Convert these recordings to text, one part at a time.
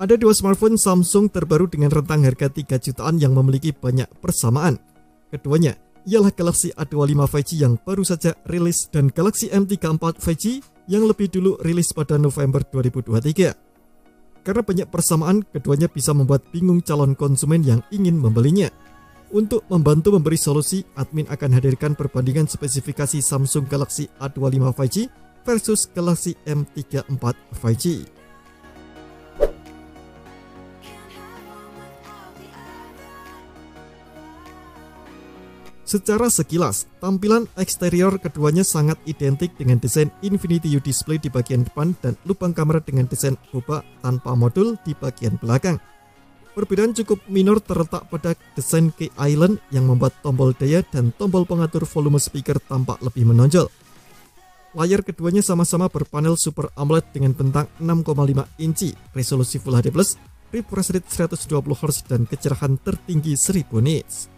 Ada dua smartphone Samsung terbaru dengan rentang harga 3 jutaan yang memiliki banyak persamaan. Keduanya ialah Galaxy A25 5G yang baru saja rilis dan Galaxy M34 5G yang lebih dulu rilis pada November 2023. Karena banyak persamaan, keduanya bisa membuat bingung calon konsumen yang ingin membelinya. Untuk membantu memberi solusi, admin akan hadirkan perbandingan spesifikasi Samsung Galaxy A25 5G versus Galaxy M34 5G. Secara sekilas, tampilan eksterior keduanya sangat identik dengan desain Infinity U display di bagian depan dan lubang kamera dengan desain boba tanpa modul di bagian belakang. Perbedaan cukup minor terletak pada desain Key Island yang membuat tombol daya dan tombol pengatur volume speaker tampak lebih menonjol. Layar keduanya sama-sama berpanel Super AMOLED dengan bentang 6,5 inci, resolusi Full HD+, refresh rate 120Hz dan kecerahan tertinggi 1000 nits.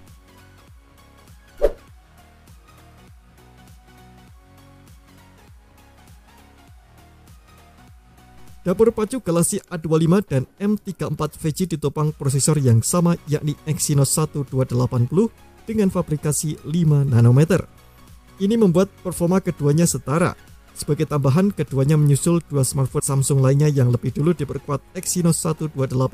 Dapur pacu Galaxy A25 dan M34 5G ditopang prosesor yang sama yakni Exynos 1280 dengan fabrikasi 5 nanometer. Ini membuat performa keduanya setara. Sebagai tambahan, keduanya menyusul dua smartphone Samsung lainnya yang lebih dulu diperkuat Exynos 1280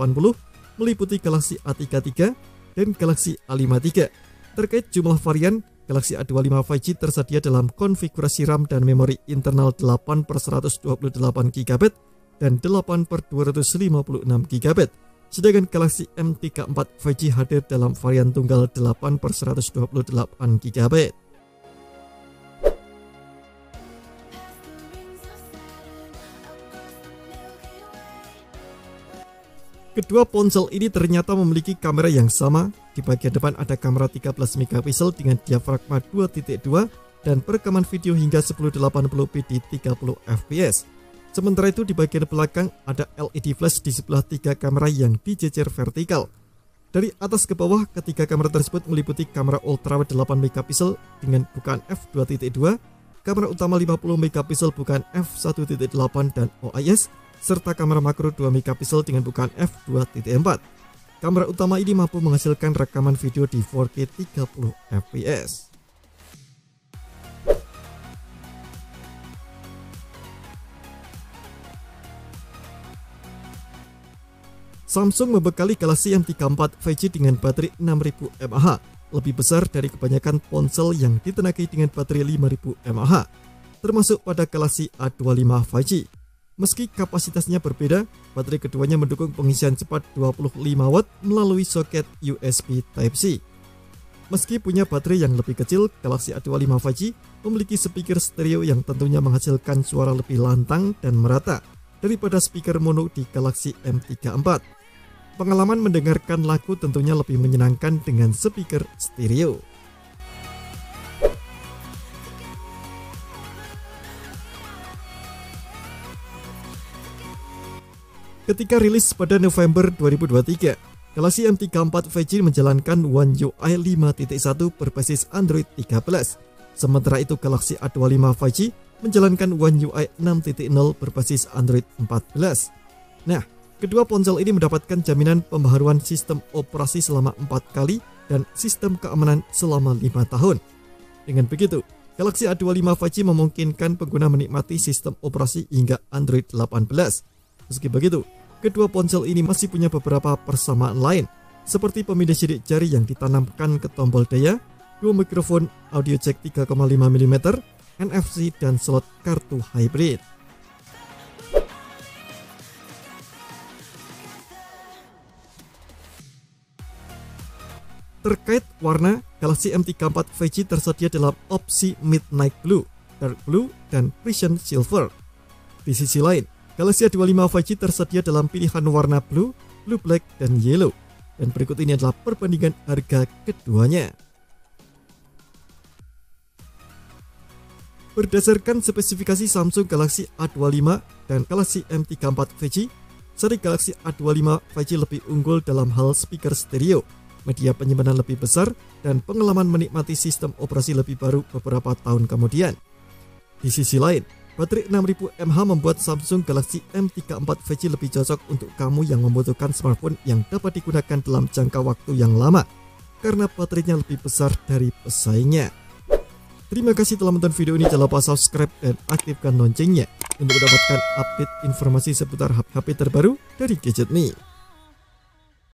meliputi Galaxy A33 dan Galaxy A53. Terkait jumlah varian, Galaxy A25 5G tersedia dalam konfigurasi RAM dan memori internal 8/128GB dan 8/256GB, sedangkan Galaxy M34 5G hadir dalam varian tunggal 8/128GB. Kedua ponsel ini ternyata memiliki kamera yang sama. Di bagian depan ada kamera 13 megapiksel dengan diafragma 2.2 dan perekaman video hingga 1080p di 30 fps. Sementara itu di bagian belakang ada LED flash di sebelah 3 kamera yang dijejer vertikal. Dari atas ke bawah, ketiga kamera tersebut meliputi kamera ultrawide 8 megapiksel dengan bukaan f2.2, kamera utama 50 megapiksel bukaan f1.8 dan OIS, serta kamera makro 2 megapiksel dengan bukaan f2.4. Kamera utama ini mampu menghasilkan rekaman video di 4K 30 fps. Samsung membekali Galaxy M34 5G dengan baterai 6000 mAh, lebih besar dari kebanyakan ponsel yang ditenagai dengan baterai 5000 mAh, termasuk pada Galaxy A25 5G. Meski kapasitasnya berbeda, baterai keduanya mendukung pengisian cepat 25 watt melalui soket USB Type-C. Meski punya baterai yang lebih kecil, Galaxy A25 5G memiliki speaker stereo yang tentunya menghasilkan suara lebih lantang dan merata daripada speaker mono di Galaxy M34. Pengalaman mendengarkan lagu tentunya lebih menyenangkan dengan speaker stereo. Ketika rilis pada November 2023, Galaxy M34 5G menjalankan One UI 5.1 berbasis Android 13. Sementara itu Galaxy A25 5G menjalankan One UI 6.0 berbasis Android 14. Nah, kedua ponsel ini mendapatkan jaminan pembaharuan sistem operasi selama 4 kali dan sistem keamanan selama 5 tahun. Dengan begitu, Galaxy A25 5G memungkinkan pengguna menikmati sistem operasi hingga Android 18. Meski begitu, kedua ponsel ini masih punya beberapa persamaan lain, seperti pemindai sidik jari yang ditanamkan ke tombol daya, dua mikrofon audio jack 3,5 mm, NFC, dan slot kartu hybrid. Terkait warna, Galaxy M34 5G tersedia dalam opsi Midnight Blue, Dark Blue, dan Precision Silver. Di sisi lain, Galaxy A25 5G tersedia dalam pilihan warna Blue, Blue Black, dan Yellow. Dan berikut ini adalah perbandingan harga keduanya. Berdasarkan spesifikasi Samsung Galaxy A25 dan Galaxy M34 5G, seri Galaxy A25 5G lebih unggul dalam hal speaker stereo, media penyimpanan lebih besar, dan pengalaman menikmati sistem operasi lebih baru beberapa tahun kemudian. Di sisi lain, Baterai 6000 mAh membuat Samsung Galaxy M34 5G lebih cocok untuk kamu yang membutuhkan smartphone yang dapat digunakan dalam jangka waktu yang lama karena baterainya lebih besar dari pesaingnya. Terima kasih telah menonton video ini. Jangan lupa subscribe dan aktifkan loncengnya untuk mendapatkan update informasi seputar HP terbaru dari Gadget Me.